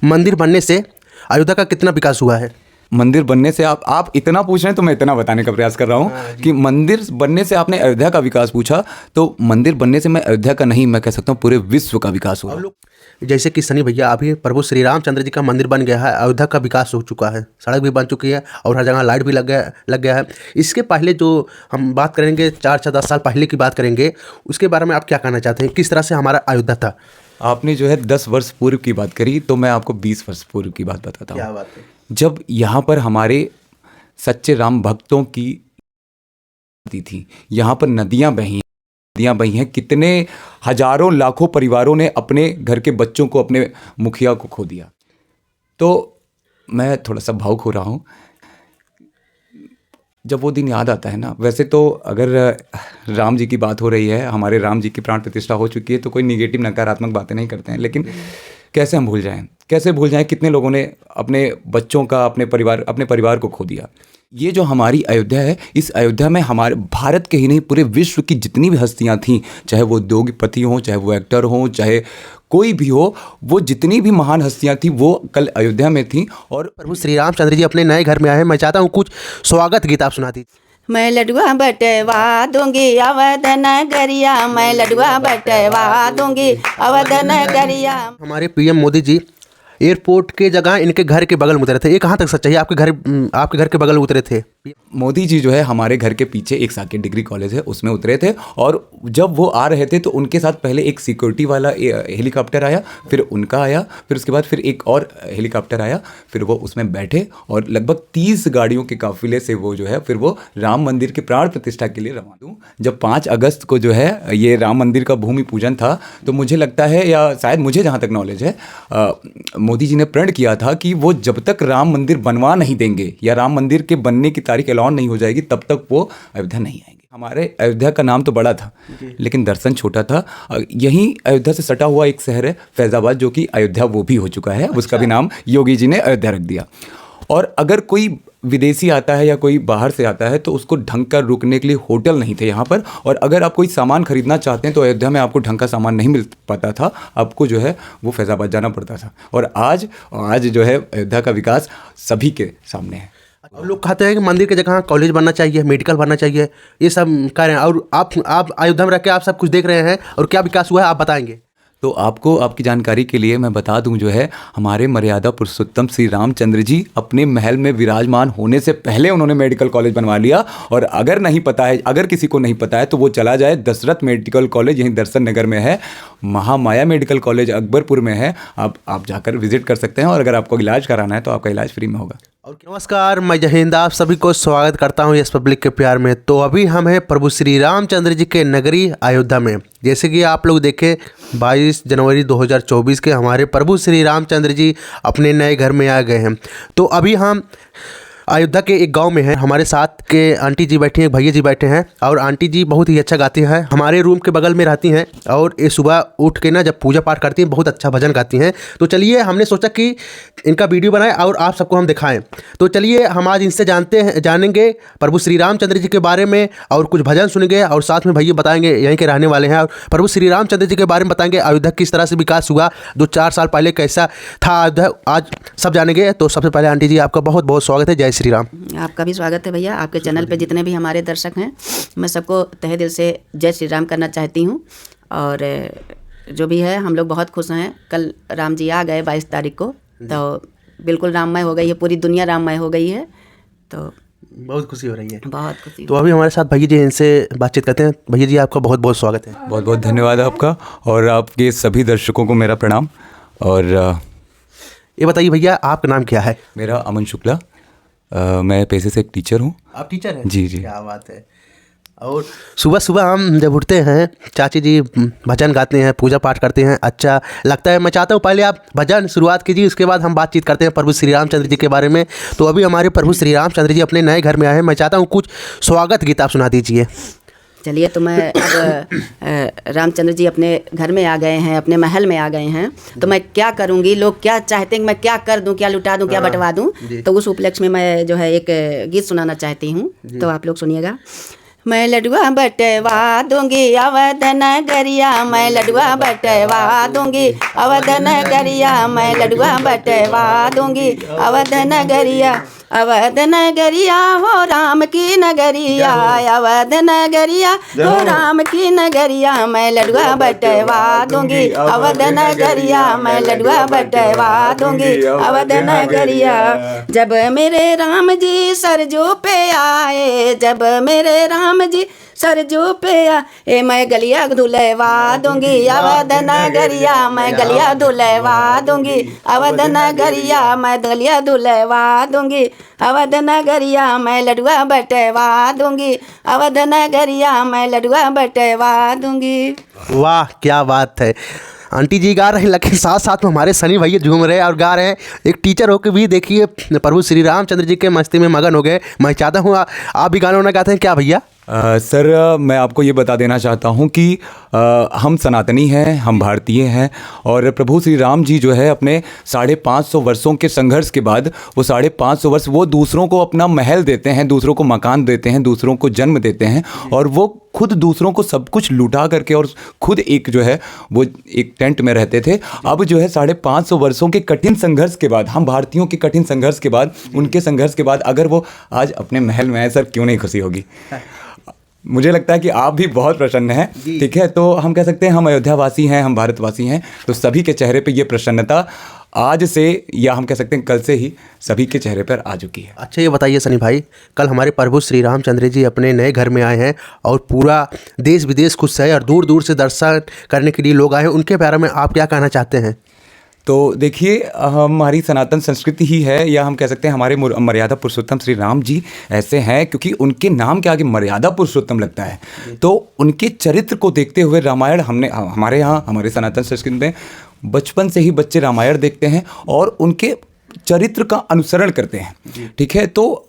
मंदिर बनने से अयोध्या का कितना विकास हुआ है? मंदिर बनने से आप इतना पूछ रहे हैं तो मैं इतना बताने का प्रयास कर रहा हूँ कि मंदिर बनने से आपने अयोध्या का विकास पूछा, तो मंदिर बनने से मैं अयोध्या का नहीं, मैं कह सकता हूँ पूरे विश्व का विकास हुआ। जैसे कि सनी भैया, अभी प्रभु श्री रामचंद्र जी का मंदिर बन गया है, अयोध्या का विकास हो चुका है, सड़क भी बन चुकी है और हर जगह लाइट भी लग गया है। इसके पहले जो हम बात करेंगे 4-10 साल पहले की बात करेंगे, उसके बारे में आप क्या कहना चाहते हैं? किस तरह से हमारा अयोध्या था? आपने जो है 10 वर्ष पूर्व की बात करी, तो मैं आपको 20 वर्ष पूर्व की बात बताता हूँ। क्या बात है? जब यहाँ पर हमारे सच्चे राम भक्तों की थी, यहाँ पर नदियाँ बही हैं, कितने हजारों लाखों परिवारों ने अपने घर के बच्चों को, अपने मुखिया को खो दिया। तो मैं थोड़ा सा भावुक हो रहा हूँ जब वो दिन याद आता है ना। वैसे तो अगर राम जी की बात हो रही है, हमारे राम जी की प्राण प्रतिष्ठा हो चुकी है, तो कोई निगेटिव नकारात्मक बातें नहीं करते हैं, लेकिन कैसे हम भूल जाएं कितने लोगों ने अपने बच्चों का, अपने परिवार को खो दिया। ये जो हमारी अयोध्या है, इस अयोध्या में हमारे भारत के ही नहीं पूरे विश्व की जितनी भी हस्तियां थीं, चाहे वो उद्योगपति हों, चाहे वो एक्टर हों, चाहे कोई भी हो, वो जितनी भी महान हस्तियां थीं वो कल अयोध्या में थीं। और प्रभु श्री रामचंद्र जी अपने नए घर में आए हैं। मैं चाहता हूँ कुछ स्वागत गीत आप सुना दीजिए। मैं लडुआ बटवा दूंगी अवध नगरिया, मैं लडुआ बटवा दूंगी अवध नगरिया। हमारे पीएम मोदी जी एयरपोर्ट के जगह इनके घर के बगल में उतरे थे, ये कहाँ तक सच्चाई है? आपके घर के बगल उतरे थे? मोदी जी जो है हमारे घर के पीछे एक साकेत डिग्री कॉलेज है, उसमें उतरे थे, और जब वो आ रहे थे तो उनके साथ पहले एक सिक्योरिटी वाला हेलीकॉप्टर आया, फिर उनका आया, फिर उसके बाद फिर एक और हेलीकॉप्टर आया, फिर वो उसमें बैठे और लगभग 30 गाड़ियों के काफिले से वो जो है फिर वो राम मंदिर के प्राण प्रतिष्ठा के लिए रवाना हुए। जब 5 अगस्त को जो है ये राम मंदिर का भूमि पूजन था, तो मुझे लगता है, या शायद मुझे जहाँ तक नॉलेज है, मोदी जी ने प्रण किया था कि वो जब तक राम मंदिर बनवा नहीं देंगे या राम मंदिर के बनने की तारीख ऐलान नहीं हो जाएगी, तब तक वो अयोध्या नहीं आएंगे। हमारे अयोध्या का नाम तो बड़ा था, लेकिन दर्शन छोटा था। यहीं अयोध्या से सटा हुआ एक शहर है फैजाबाद, जो कि अयोध्या वो भी हो चुका है। उसका भी नाम योगी जी ने अयोध्या रख दिया। और अगर कोई विदेशी आता है या कोई बाहर से आता है, तो उसको ढंग का रुकने के लिए होटल नहीं थे यहाँ पर। और अगर आप कोई सामान खरीदना चाहते हैं तो अयोध्या में आपको ढंग का सामान नहीं मिल पाता था, आपको जो है वो फैजाबाद जाना पड़ता था। और आज जो है अयोध्या का विकास सभी के सामने है। लोग कहते हैं कि मंदिर की जगह कॉलेज बनना चाहिए, मेडिकल बनना चाहिए, ये सब कह रहे हैं। और आप अयोध्या में रह के आप सब कुछ देख रहे हैं, और क्या विकास हुआ है आप बताएंगे? तो आपको, आपकी जानकारी के लिए मैं बता दूं, जो है हमारे मर्यादा पुरुषोत्तम श्री रामचंद्र जी अपने महल में विराजमान होने से पहले उन्होंने मेडिकल कॉलेज बनवा लिया। और अगर नहीं पता है, अगर किसी को नहीं पता है, तो वो चला जाए दशरथ मेडिकल कॉलेज, यहीं दर्शन नगर में है। महामाया मेडिकल कॉलेज अकबरपुर में है, आप जाकर विजिट कर सकते हैं। और अगर आपको इलाज कराना है तो आपका इलाज फ्री में होगा। और नमस्कार, मैं जय हिंद, आप सभी को स्वागत करता हूं यस पब्लिक के प्यार में। तो अभी हम हैं प्रभु श्री रामचंद्र जी के नगरी अयोध्या में। जैसे कि आप लोग देखें, 22 जनवरी 2024 के हमारे प्रभु श्री रामचंद्र जी अपने नए घर में आ गए हैं। तो अभी हम अयोध्या के एक गांव में है। हमारे साथ के आंटी जी बैठी हैं, भैया जी बैठे हैं, और आंटी जी बहुत ही अच्छा गाती हैं, हमारे रूम के बगल में रहती हैं। और ये सुबह उठ के ना जब पूजा पाठ करती हैं, बहुत अच्छा भजन गाती हैं। तो चलिए, हमने सोचा कि इनका वीडियो बनाएं और आप सबको हम दिखाएं। तो चलिए, हम आज इनसे जानेंगे प्रभु श्री रामचंद्र जी के बारे में, और कुछ भजन सुनेंगे, और साथ में भैया बताएंगे, यहीं के रहने वाले हैं, और प्रभु श्री रामचंद्र जी के बारे में बताएंगे, अयोध्या किस तरह से विकास हुआ, 2-4 साल पहले कैसा था अयोध्या, आज सब जानेंगे। तो सबसे पहले आंटी जी, आपका बहुत बहुत स्वागत है। जय श्री राम। आपका भी स्वागत है भैया। आपके चैनल पे जितने भी हमारे दर्शक हैं, मैं सबको तहे दिल से जय श्री राम करना चाहती हूँ। और जो भी है, हम लोग बहुत खुश हैं। कल राम जी आ गए 22 तारीख को, तो बिल्कुल राममय हो गई है, पूरी दुनिया राममय हो गई है। तो बहुत खुशी हो रही है, बहुत खुशी। तो अभी हमारे साथ भैया जी, इनसे बातचीत करते हैं। भैया जी, आपका बहुत बहुत स्वागत है। बहुत बहुत धन्यवाद आपका, और आपके सभी दर्शकों को मेरा प्रणाम। और ये बताइए भैया, आपका नाम क्या है? मेरा अमन शुक्ला, मैं पेशे से एक टीचर हूँ। आप टीचर हैं? जी। क्या बात है। और सुबह सुबह हम जब उठते हैं, चाची जी भजन गाते हैं, पूजा पाठ करते हैं, अच्छा लगता है। मैं चाहता हूँ पहले आप भजन शुरुआत कीजिए, उसके बाद हम बातचीत करते हैं प्रभु श्री रामचंद्र जी के बारे में। तो अभी हमारे प्रभु श्री रामचंद्र जी अपने नए घर में आए हैं। मैं चाहता हूँ कुछ स्वागत गीत आप सुना दीजिए। चलिए, तो मैं अब रामचंद्र जी अपने घर में आ गए हैं, अपने महल में आ गए हैं, तो मैं क्या करूँगी, लोग क्या चाहते हैं कि मैं क्या कर दूँ, क्या लुटा दूँ, क्या बंटवा दूँ, तो उस उपलक्ष्य में मैं जो है एक गीत सुनाना चाहती हूँ। तो आप लोग सुनिएगा। मैं लडुआ बटवा दूंगी अवध नगरिया, मैं लडुआ बटवा दूंगी अवध नगरिया, मैं लडुआ बटवा दूंगी अवध नगरिया। अवध नगरिया हो राम की नगरिया, अवध नगरिया हो राम की नगरिया, मैं लडुआ बटवा दूंगी अवध नगरिया, मैं लडुआ बटवा दूंगी अवध नगरिया। जब मेरे राम जी सरजू पे आए, जब मेरे राम जी सरजू पे आए, मैं गलिया धुलवा दूंगी अवध नगरिया, मैं गलिया धुलवा दूंगी अवध नगरिया, मैं गलिया धुलवा दूंगी अवध नगरिया, मैं लडुआ बटवा दूंगी अवध नगरिया, मैं लडुआ बटवा दूंगी। वाह क्या बात है। आंटी जी गा रहे हैं, लेकिन साथ साथ में हमारे सनी भैया झूम रहे हैं और गा रहे हैं। एक टीचर होकर भी देखिए प्रभु श्री रामचंद्र जी के मस्ती में मगन हो गए। मैं चाहता हूँ आप भी गाना गाते हैं क्या भैया? सर मैं आपको ये बता देना चाहता हूँ कि हम सनातनी हैं, हम भारतीय हैं और प्रभु श्री राम जी जो है अपने 550 वर्षों के संघर्ष के बाद वो 550 वर्ष वो दूसरों को अपना महल देते हैं, दूसरों को मकान देते हैं, दूसरों को जन्म देते हैं और वो खुद दूसरों को सब कुछ लुटा करके और खुद एक जो है वो एक टेंट में रहते थे। अब जो है 550 वर्षों के कठिन संघर्ष के बाद, हम भारतीयों के कठिन संघर्ष के बाद, उनके संघर्ष के बाद अगर वो आज अपने महल में आए, सर क्यों नहीं खुशी होगी? मुझे लगता है कि आप भी बहुत प्रसन्न हैं, ठीक है। तो हम कह सकते हैं हम अयोध्यावासी हैं, हम भारतवासी हैं, तो सभी के चेहरे पे ये प्रसन्नता आज से या हम कह सकते हैं कल से ही सभी के चेहरे पर आ चुकी है। अच्छा ये बताइए सनी भाई, कल हमारे प्रभु श्री रामचंद्र जी अपने नए घर में आए हैं और पूरा देश विदेश खुश है और दूर दूर से दर्शन करने के लिए लोग आए हैं, उनके बारे में आप क्या कहना चाहते हैं? तो देखिए हमारी सनातन संस्कृति ही है या हम कह सकते हैं हमारे मर्यादा पुरुषोत्तम श्री राम जी ऐसे हैं क्योंकि उनके नाम के आगे मर्यादा पुरुषोत्तम लगता है। तो उनके चरित्र को देखते हुए रामायण हमने हमारे यहाँ हमारे सनातन संस्कृति में बचपन से ही बच्चे रामायण देखते हैं और उनके चरित्र का अनुसरण करते हैं, ठीक है। तो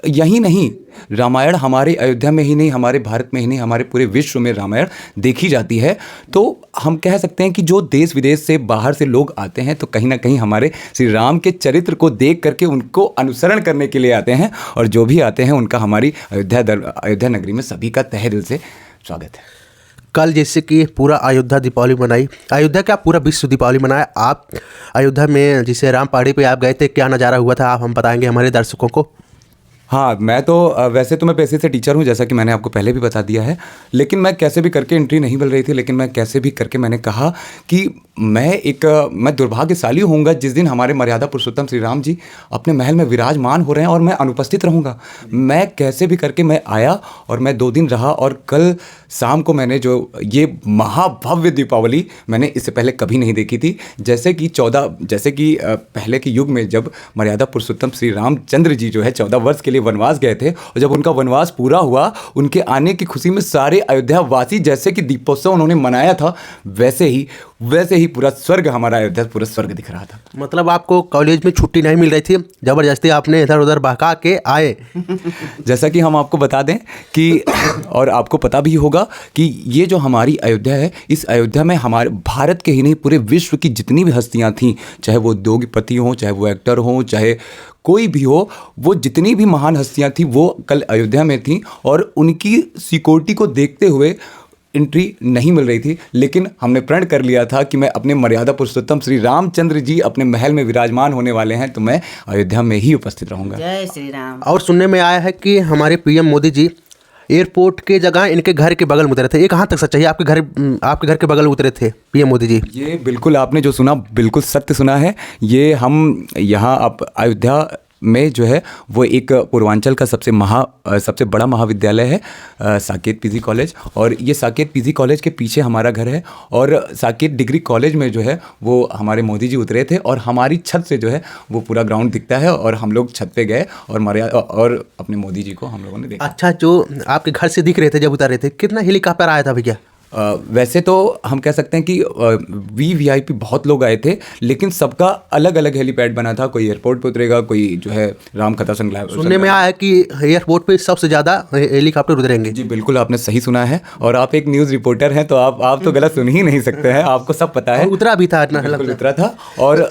यही नहीं, रामायण हमारे अयोध्या में ही नहीं, हमारे भारत में ही नहीं, हमारे पूरे विश्व में रामायण देखी जाती है। तो हम कह सकते हैं कि जो देश विदेश से बाहर से लोग आते हैं तो कहीं ना कहीं हमारे श्री राम के चरित्र को देख करके उनको अनुसरण करने के लिए आते हैं और जो भी आते हैं उनका हमारी अयोध्या नगरी में सभी का तहे दिल से स्वागत है। कल जैसे कि पूरा अयोध्या दीपावली मनाई, अयोध्या क्या पूरा विश्व दीपावली मनाया। आप अयोध्या में जिसे राम पहाड़ी पे आप गए थे, क्या नज़ारा हुआ था आप हम बताएंगे हमारे दर्शकों को? हाँ, मैं तो वैसे तो मैं पेशे से टीचर हूँ जैसा कि मैंने आपको पहले भी बता दिया है, लेकिन मैं कैसे भी करके एंट्री नहीं मिल रही थी, लेकिन मैं कैसे भी करके मैंने कहा कि मैं दुर्भाग्यशाली होऊंगा जिस दिन हमारे मर्यादा पुरुषोत्तम श्री राम जी अपने महल में विराजमान हो रहे हैं और मैं अनुपस्थित रहूँगा। मैं कैसे भी करके मैं आया और मैं 2 दिन रहा और कल शाम को मैंने जो ये महाभव्य दीपावली मैंने इससे पहले कभी नहीं देखी थी। जैसे कि पहले के युग में जब मर्यादा पुरुषोत्तम श्री रामचंद्र जी जो है 14 वर्ष के लिए वनवास गए थे और जब उनका वनवास पूरा हुआ, उनके आने की खुशी में सारे अयोध्यावासी जैसे कि दीपोत्सव उन्होंने मनाया था, वैसे ही पूरा स्वर्ग, हमारा अयोध्या पूरा स्वर्ग दिख रहा था। मतलब आपको कॉलेज में छुट्टी नहीं मिल रही थी, ज़बरदस्ती आपने इधर उधर बहका के आए। जैसा कि हम आपको बता दें कि और आपको पता भी होगा कि ये जो हमारी अयोध्या है, इस अयोध्या में हमारे भारत के ही नहीं पूरे विश्व की जितनी भी हस्तियां थीं, चाहे वो उद्योगपति हों, चाहे वो एक्टर हों, चाहे कोई भी हो, वो जितनी भी महान हस्तियां थीं वो कल अयोध्या में थीं और उनकी सिक्योरिटी को देखते हुए एंट्री नहीं मिल रही थी। लेकिन हमने प्रण कर लिया था कि मैं अपने मर्यादा पुरुषोत्तम श्री रामचंद्र जी अपने महल में विराजमान होने वाले हैं तो मैं अयोध्या में ही उपस्थित रहूंगा। जय श्री राम। और सुनने में आया है कि हमारे पीएम मोदी जी एयरपोर्ट के जगह इनके घर के बगल में उतरे थे, ये कहाँ तक सच्चाई है? आपके घर के बगल में उतरे थे पीएम मोदी जी? ये बिल्कुल आपने जो सुना बिल्कुल सत्य सुना है। ये हम यहाँ अब अयोध्या में जो है वो एक पूर्वांचल का सबसे बड़ा महाविद्यालय है साकेत पीजी कॉलेज, और ये साकेत पीजी कॉलेज के पीछे हमारा घर है और साकेत डिग्री कॉलेज में जो है वो हमारे मोदी जी उतरे थे और हमारी छत से जो है वो पूरा ग्राउंड दिखता है और हम लोग छत पे गए और अपने मोदी जी को हम लोगों ने देखा। अच्छा, जो आपके घर से दिख रहे थे जब उतर रहे थे, कितना हेलीकॉप्टर आया था भैया? वैसे तो हम कह सकते हैं कि वीवीआईपी बहुत लोग आए थे, लेकिन सबका अलग अलग हेलीपैड बना था। कोई एयरपोर्ट पे उतरेगा, कोई जो है रामकथा संग्रहालय। सुनने में आया है कि एयरपोर्ट पे सबसे ज़्यादा हेलीकॉप्टर उतरेंगे। जी बिल्कुल, आपने सही सुना है और आप एक न्यूज़ रिपोर्टर हैं तो आप तो गलत सुन ही नहीं सकते हैं, आपको सब पता है। उतरा भी था, बिल्कुल उतरा था। और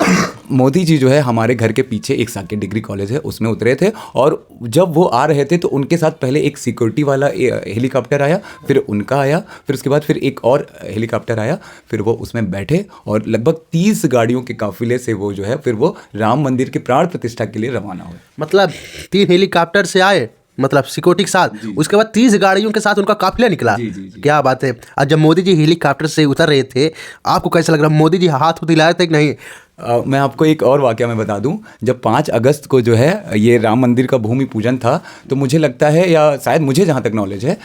मोदी जी जो है हमारे घर के पीछे एक साकेत डिग्री कॉलेज है उसमें उतरे थे और जब वो आ रहे थे तो उनके साथ पहले एक सिक्योरिटी वाला हेलीकॉप्टर आया, फिर उनका आया, फिर उसके बाद फिर एक और हेलीकॉप्टर आया, फिर वो उसमें बैठे और लगभग 30 गाड़ियों के काफिले से वो जो है फिर वो राम मंदिर की प्राण प्रतिष्ठा के लिए रवाना हुए। मतलब 3 हेलीकॉप्टर से आए, मतलब सिक्योरिटी के साथ, उसके बाद 30 गाड़ियों के साथ उनका काफिला निकला। जी। क्या बात है। और जब मोदी जी हेलीकॉप्टर से उतर रहे थे, आपको कैसा लग रहा? मोदी जी हाथ हिलाए थे कि नहीं? मैं आपको एक और वाकया मैं बता दूं। जब 5 अगस्त को जो है ये राम मंदिर का भूमि पूजन था, तो मुझे लगता है, या शायद मुझे जहां तक नॉलेज है,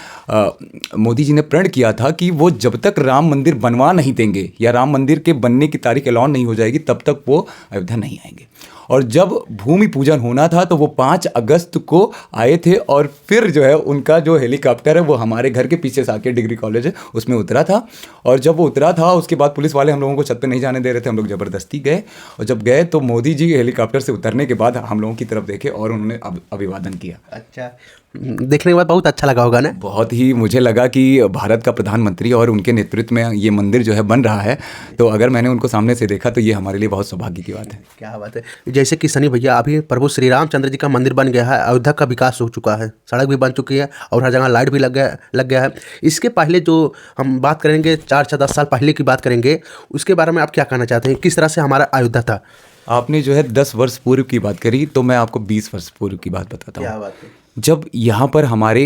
मोदी जी ने प्रण किया था कि वो जब तक राम मंदिर बनवा नहीं देंगे या राम मंदिर के बनने की तारीख ऐलान नहीं हो जाएगी तब तक वो अयोध्या नहीं आएंगे। और जब भूमि पूजन होना था तो वो 5 अगस्त को आए थे और फिर जो है उनका जो हेलीकॉप्टर है वो हमारे घर के पीछे साकेत डिग्री कॉलेज है उसमें उतरा था। और जब वो उतरा था उसके बाद पुलिस वाले हम लोगों को छत पे नहीं जाने दे रहे थे, हम लोग ज़बरदस्ती गए। और जब गए तो मोदी जी हेलीकॉप्टर से उतरने के बाद हम लोगों की तरफ देखे और उन्होंने अभिवादन किया। अच्छा, देखने के बाद बहुत अच्छा लगा होगा ना? बहुत ही मुझे लगा कि भारत का प्रधानमंत्री और उनके नेतृत्व में ये मंदिर जो है बन रहा है, तो अगर मैंने उनको सामने से देखा तो ये हमारे लिए बहुत सौभाग्य की बात है। क्या बात है। जैसे कि सनी भैया, अभी प्रभु श्री रामचंद्र जी का मंदिर बन गया है, अयोध्या का विकास हो चुका है, सड़क भी बन चुकी है और हर जगह लाइट भी लग गया है। इसके पहले जो हम बात करेंगे 4-10 साल पहले की बात करेंगे, उसके बारे में आप क्या कहना चाहते हैं? किस तरह से हमारा अयोध्या था? आपने जो है 10 वर्ष पूर्व की बात करी, तो मैं आपको 20 वर्ष पूर्व की बात बताता हूँ। क्या बात है। जब यहाँ पर हमारे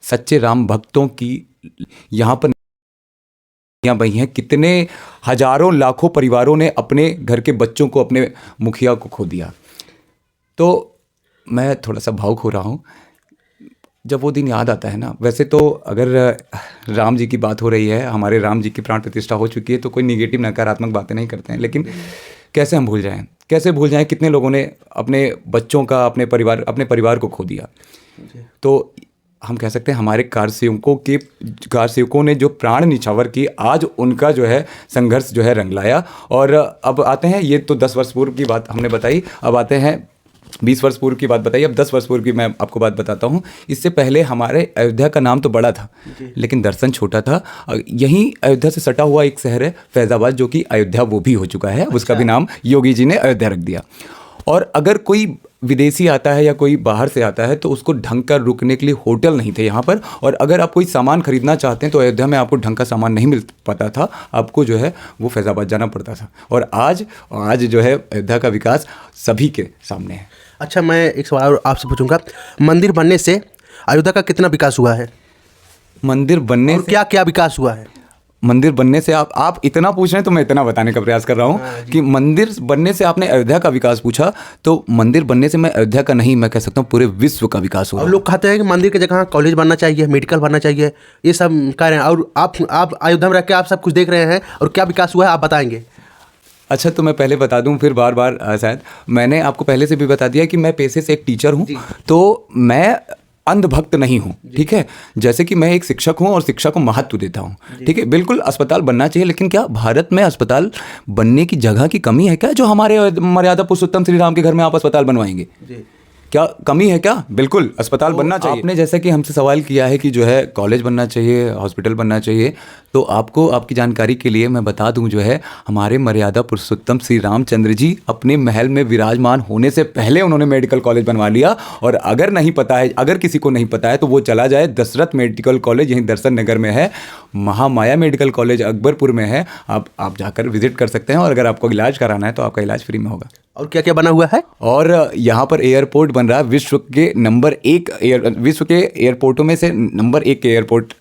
सच्चे राम भक्तों की यहाँ पर बही हैं, कितने हजारों लाखों परिवारों ने अपने घर के बच्चों को, अपने मुखिया को खो दिया। तो मैं थोड़ा सा भावुक हो रहा हूँ जब वो दिन याद आता है ना। वैसे तो अगर राम जी की बात हो रही है, हमारे राम जी की प्राण प्रतिष्ठा हो चुकी है, तो कोई निगेटिव नकारात्मक बातें नहीं करते हैं, लेकिन कैसे हम भूल जाएं, कैसे भूल जाएं कितने लोगों ने अपने बच्चों का, अपने परिवार को खो दिया। तो हम कह सकते हैं हमारे कारसेवकों ने जो प्राण निछावर की, आज उनका जो है संघर्ष जो है रंग लाया। और अब आते हैं, ये तो 10 वर्ष पूर्व की बात हमने बताई, अब आते हैं 20 वर्ष पूर्व की बात बताई, अब 10 वर्ष पूर्व की मैं आपको बात बताता हूँ। इससे पहले हमारे अयोध्या का नाम तो बड़ा था लेकिन दर्शन छोटा था। यहीं अयोध्या से सटा हुआ एक शहर है फैज़ाबाद, जो कि अयोध्या वो भी हो चुका है। उसका भी नाम योगी जी ने अयोध्या रख दिया। और अगर कोई विदेशी आता है या कोई बाहर से आता है तो उसको ढंग का रुकने के लिए होटल नहीं थे यहाँ पर। और अगर आप कोई सामान खरीदना चाहते हैं तो अयोध्या में आपको ढंग का सामान नहीं मिल पाता था, आपको जो है वो फैज़ाबाद जाना पड़ता था। और आज जो है अयोध्या का विकास सभी के सामने है। अच्छा, मैं एक सवाल आपसे पूछूंगा, मंदिर बनने से अयोध्या का कितना विकास हुआ है? मंदिर बनने से क्या क्या विकास हुआ है? मंदिर बनने से आप इतना पूछ रहे हैं तो मैं इतना बताने का प्रयास कर रहा हूँ कि मंदिर बनने से आपने अयोध्या का विकास पूछा, तो मंदिर बनने से मैं अयोध्या का नहीं, मैं कह सकता हूँ पूरे विश्व का विकास हुआ। और लोग कहते हैं कि मंदिर की जगह कॉलेज बनना चाहिए, मेडिकल बनना चाहिए, ये सब कह रहे हैं। और आप अयोध्या में रह के आप सब कुछ देख रहे हैं, और क्या विकास हुआ है आप बताएंगे? अच्छा, तो मैं पहले बता दूं, फिर बार बार शायद मैंने आपको पहले से भी बता दिया कि मैं पेशे से एक टीचर हूं, तो मैं अंधभक्त नहीं हूँ, ठीक है। जैसे कि मैं एक शिक्षक हूँ और शिक्षा को महत्व देता हूँ, ठीक है। बिल्कुल अस्पताल बनना चाहिए, लेकिन क्या भारत में अस्पताल बनने की जगह की कमी है क्या? जो हमारे मर्यादा पुरुषोत्तम श्री राम के घर में आप अस्पताल बनवाएंगे, क्या कमी है क्या? बिल्कुल अस्पताल बनना चाहिए। आपने जैसे कि हमसे सवाल किया है कि जो है कॉलेज बनना चाहिए, हॉस्पिटल बनना चाहिए, तो आपको आपकी जानकारी के लिए मैं बता दूं, जो है हमारे मर्यादा पुरुषोत्तम श्री रामचंद्र जी अपने महल में विराजमान होने से पहले उन्होंने मेडिकल कॉलेज बनवा लिया। और अगर नहीं पता है, अगर किसी को नहीं पता है तो वो चला जाए, दशरथ मेडिकल कॉलेज यहीं दर्शन नगर में है, महामाया मेडिकल कॉलेज अकबरपुर में है, आप जाकर विजिट कर सकते हैं। और अगर आपको इलाज कराना है तो आपका इलाज फ्री में होगा। और क्या क्या बना हुआ है? और यहाँ पर एयरपोर्ट बन रहा है, विश्व के नंबर 1 विश्व के एयरपोर्टों में से नंबर 1 एयरपोर्ट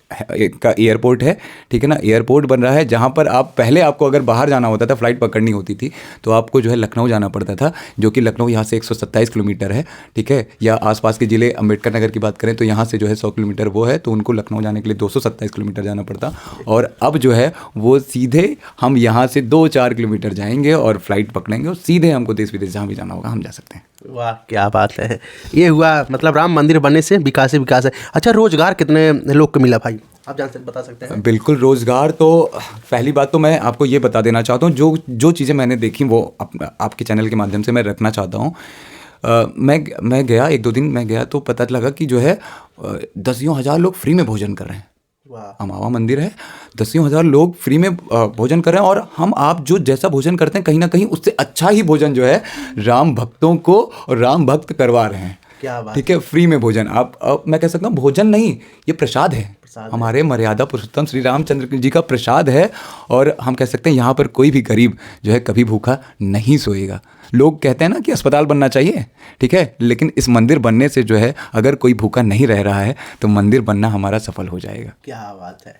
है, ठीक है ना। एयरपोर्ट बन रहा है जहाँ पर पहले आपको अगर बाहर जाना होता था, फ्लाइट पकड़नी होती थी, तो आपको जो है लखनऊ जाना पड़ता था, जो कि लखनऊ यहाँ से 127 किलोमीटर है, ठीक है। या आसपास के ज़िले अम्बेडकर नगर की बात करें तो यहाँ से जो है 100 किलोमीटर वो है, तो उनको लखनऊ जाने के लिए 227 किलोमीटर जाना पड़ता। और अब जो है वो सीधे हम यहाँ से 2-4 किलोमीटर जाएंगे और फ्लाइट पकड़ेंगे और सीधे हमको देश विदेश जहाँ भी जाना होगा हम जा सकते हैं। वाह, क्या बात है। ये हुआ मतलब राम मंदिर बनने से विकास ही विकास है। अच्छा, रोजगार कितने लोग को मिला भाई, आप बता सकते हैं? बिल्कुल, रोजगार तो पहली बात तो मैं आपको ये बता देना चाहता हूँ, जो चीज़ें मैंने देखी वो आपके चैनल के माध्यम से मैं रखना चाहता हूँ। मैं गया 1-2 दिन मैं गया तो पता लगा कि जो है 10,000 लोग फ्री में भोजन कर रहे हैं। अमावा मंदिर है, 10,000 लोग फ्री में भोजन कर रहे हैं। और आप जो जैसा भोजन करते हैं कहीं ना कहीं उससे अच्छा ही भोजन जो है राम भक्तों को और राम भक्त करवा रहे हैं। क्या बात ठीक है, फ्री में भोजन। आप मैं कह सकता हूँ भोजन नहीं, ये प्रसाद है, हमारे मर्यादा पुरुषोत्तम श्री रामचंद्र जी का प्रसाद है। और हम कह सकते हैं यहाँ पर कोई भी गरीब जो है कभी भूखा नहीं सोएगा। लोग कहते हैं ना कि अस्पताल बनना चाहिए, ठीक है, लेकिन इस मंदिर बनने से जो है अगर कोई भूखा नहीं रह रहा है तो मंदिर बनना हमारा सफल हो जाएगा। क्या बात है।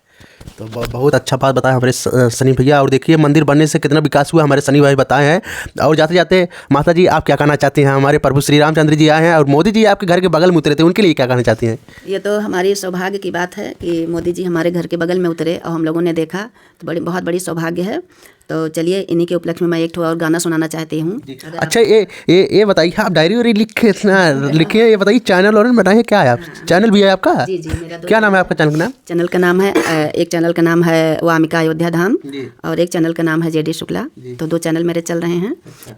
तो बहुत अच्छा बात बताया हमारे सनी भैया। और देखिए मंदिर बनने से कितना विकास हुआ हमारे सनी भाई बताए हैं। और जाते जाते माता जी आप क्या कहना चाहती हैं? हमारे प्रभु श्री रामचंद्र जी आए हैं और मोदी जी आपके घर के बगल में उतरे थे, उनके लिए क्या कहना चाहती हैं? ये तो हमारी सौभाग्य की बात है कि मोदी जी हमारे घर के बगल में उतरे और हम लोगों ने देखा, तो बहुत बड़ी सौभाग्य है। तो चलिए इन्हीं के उपलक्ष्य में मैं एक और गाना सुनाना चाहती हूँ। अच्छा ये बताइए, आप डायरी वायरी लिखे ये बताइए, चैनल और बताइए क्या है? आप चैनल भी है आपका? जी मेरा क्या नाम है आपका चैनल का नाम? चैनल का नाम है एक चैनल का नाम है वामिका अयोध्या धाम और एक चैनल का नाम है जेडी शुक्ला। तो 2 चैनल मेरे चल रहे हैं।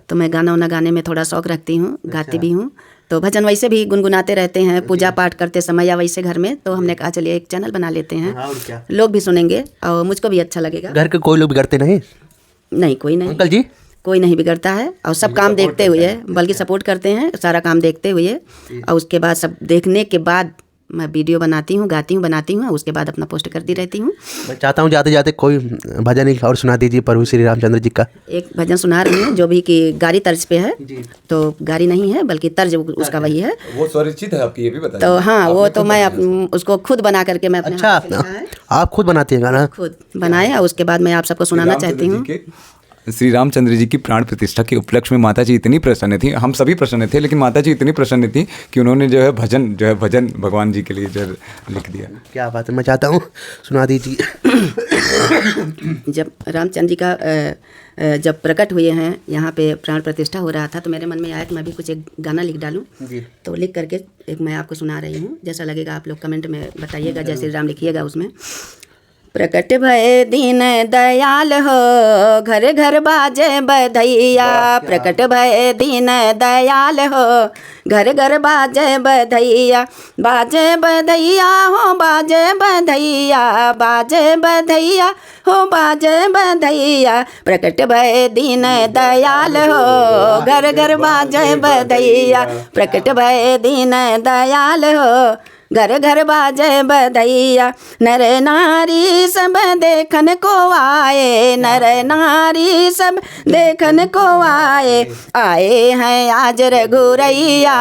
तो मैं गाना गाने में थोड़ा शौक रखती हूँ, गाती भी हूँ। तो भजन वैसे भी गुनगुनाते रहते हैं पूजा पाठ करते समय या वैसे घर में। तो हमने कहा चलिए एक चैनल बना लेते हैं, लोग भी सुनेंगे और मुझको भी अच्छा लगेगा। घर के कोई लोग बिगड़ते नहीं? नहीं, कोई नहीं अंकल जी, कोई नहीं बिगड़ता है और सब काम देखते हुए, बल्कि सपोर्ट करते हैं सारा काम देखते हुए। और उसके बाद सब देखने के बाद मैं वीडियो बनाती हूँ, गाती हूँ, बनाती हूँ, उसके बाद अपना पोस्ट करती रहती हूँ। मैं चाहता हूँ जाते जाते कोई भजन ही और सुना दीजिए प्रभु श्री रामचंद्र जी का। एक भजन सुना रही हूँ जो भी कि गारी तर्ज पे है। तो गारी नहीं है बल्कि तर्ज उसका वही है। वो स्वरचित है आपकी, ये भी बताइए। तो हाँ, वो तो मैं उसको खुद बना करके मैं अपने अच्छा, हाथ से लिखा है। आप खुद बनाती हैं गाना? खुद बनाए और उसके बाद मैं आप सबको सुनाना चाहती हूँ। श्री रामचंद्र जी की प्राण प्रतिष्ठा के उपलक्ष्य में माता जी इतनी प्रसन्न थी, हम सभी प्रसन्न थे, लेकिन माता जी इतनी प्रसन्न थी कि उन्होंने जो है भजन भगवान जी के लिए जो लिख दिया। क्या बात है, मैं चाहता हूँ सुना दीजिए। जब रामचंद्र जी का जब प्रकट हुए हैं यहाँ पे प्राण प्रतिष्ठा हो रहा था, तो मेरे मन में आया कि मैं भी कुछ एक गाना लिख डालूं। तो लिख करके एक मैं आपको सुना रही हूँ। जैसा लगेगा आप लोग कमेंट में बताइएगा, जय श्री राम लिखिएगा उसमें। प्रकट भय दीन दयाल हो, घर घर बाजे बधैया। प्रकट भय दीन दयाल हो, घर घर बाजे बधैया। बाजे बधैया हो, बाजे बधैया, बाजे बधैया हो, बाजे बधैया। प्रकट भय दीन दयाल हो, घर घर बाजे बधैया। प्रकट भय दीन दयाल हो, घर घर बाजे बधैया। नर नारी सब देखन को आए, नर नारी सब देखन को आए। आए हैं आज रघुरैया,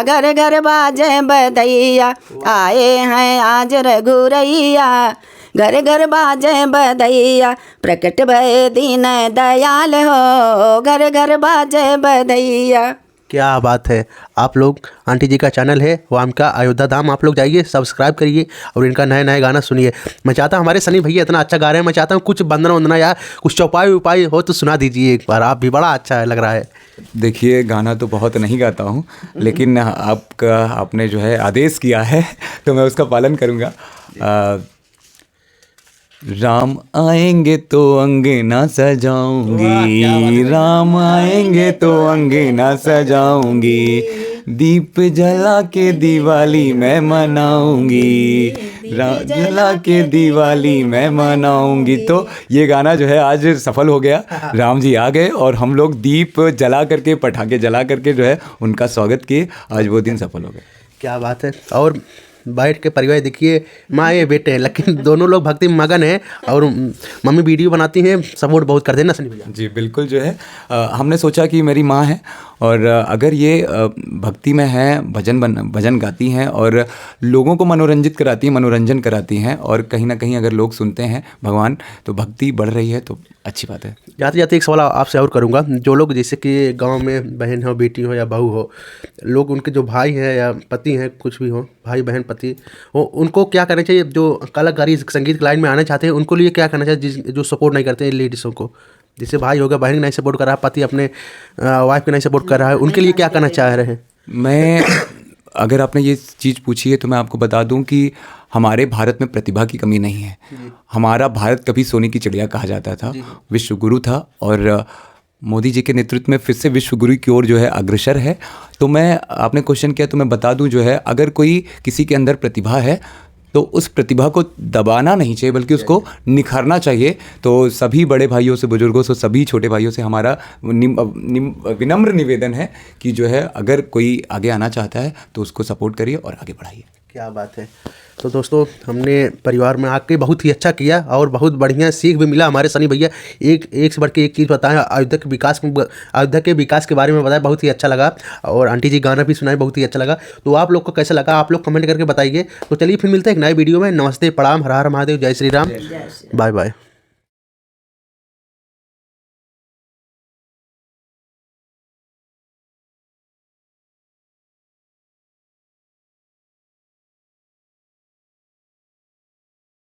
घर घर बाजे बधैया। आए हैं आज रघुरैया, घर घर बाजे बधैया। प्रकट भय दीन दयाल हो, घर घर बाजे बधैया। क्या बात है। आप लोग आंटी जी का चैनल है वामिका अयोध्या धाम, आप लोग जाइए सब्सक्राइब करिए और इनका नए नए गाना सुनिए। मैं चाहता हूँ हमारे सनी भैया इतना अच्छा गा रहे हैं, मैं चाहता हूँ कुछ वंदना वंदना या कुछ चौपाई उपाई हो तो सुना दीजिए एक बार, आप भी बड़ा अच्छा लग रहा है। देखिए गाना तो बहुत नहीं गाता हूँ, लेकिन आपने जो है आदेश किया है तो मैं उसका पालन करूँगा। राम आएंगे तो अंगना सजाऊंगी, राम आएंगे तो अंगना सजाऊंगी। दीप जला के दिवाली मैं मनाऊंगी, जला के दिवाली मैं मनाऊंगी। तो ये गाना जो है आज सफल हो गया। राम जी आ गए और हम लोग दीप जला करके, पटाखे जला करके जो है उनका स्वागत किए। आज वो दिन सफल हो गया। क्या बात है। और बैठ के परिवार देखिए, माँ ये बेटे हैं लेकिन दोनों लोग भक्ति में मगन हैं और मम्मी वीडियो बनाती हैं, सपोर्ट बहुत करते हैं ना सनी भैया? जी बिल्कुल। जो है हमने सोचा कि मेरी माँ है और अगर ये भक्ति में है, भजन गाती हैं और लोगों को मनोरंजन कराती हैं और कहीं ना कहीं अगर लोग सुनते हैं भगवान तो भक्ति बढ़ रही है, तो अच्छी बात है। जाते जाते एक सवाल आपसे और करूँगा। जो लोग जैसे कि गांव में बहन हो, बेटी हो या बहू हो, लोग उनके जो भाई हैं या पति हैं, कुछ भी हो, भाई बहन पति हो, उनको क्या करना चाहिए? जो कलाकारी संगीत की लाइन में आना चाहते हैं उनको लिए क्या करना चाहिए? जो सपोर्ट नहीं करते हैं लेडीज़ों को, जैसे भाई होगा बहन नहीं सपोर्ट कर रहा है, पति अपने वाइफ को नहीं सपोर्ट कर रहा है, उनके लिए क्या करना चाह रहे हैं? मैं अगर आपने ये चीज़ पूछी है तो मैं आपको बता दूं कि हमारे भारत में प्रतिभा की कमी नहीं है। हमारा भारत कभी सोने की चिड़िया कहा जाता था, विश्व गुरु था और मोदी जी के नेतृत्व में फिर से विश्व गुरु की ओर जो है अग्रसर है। तो मैं, आपने क्वेश्चन किया तो मैं बता दूं, जो है अगर कोई किसी के अंदर प्रतिभा है तो उस प्रतिभा को दबाना नहीं चाहिए बल्कि उसको निखारना चाहिए। तो सभी बड़े भाइयों से, बुजुर्गों से, सभी छोटे भाइयों से हमारा विनम्र निवेदन है कि जो है अगर कोई आगे आना चाहता है तो उसको सपोर्ट करिए और आगे बढ़ाइए। क्या बात है। तो दोस्तों, हमने परिवार में आके बहुत ही अच्छा किया और बहुत बढ़िया सीख भी मिला। हमारे सनी भैया एक से बढ़ के एक चीज़ बताएं, अयोध्या के विकास के बारे में बताया, बहुत ही अच्छा लगा। और आंटी जी गाना भी सुनाए, बहुत ही अच्छा लगा। तो आप लोग को कैसा लगा, आप लोग कमेंट करके बताइए। तो चलिए फिर मिलते हैं एक नए वीडियो में। नमस्ते, प्रणाम, हर हर महादेव, जय श्री राम, बाय बाय।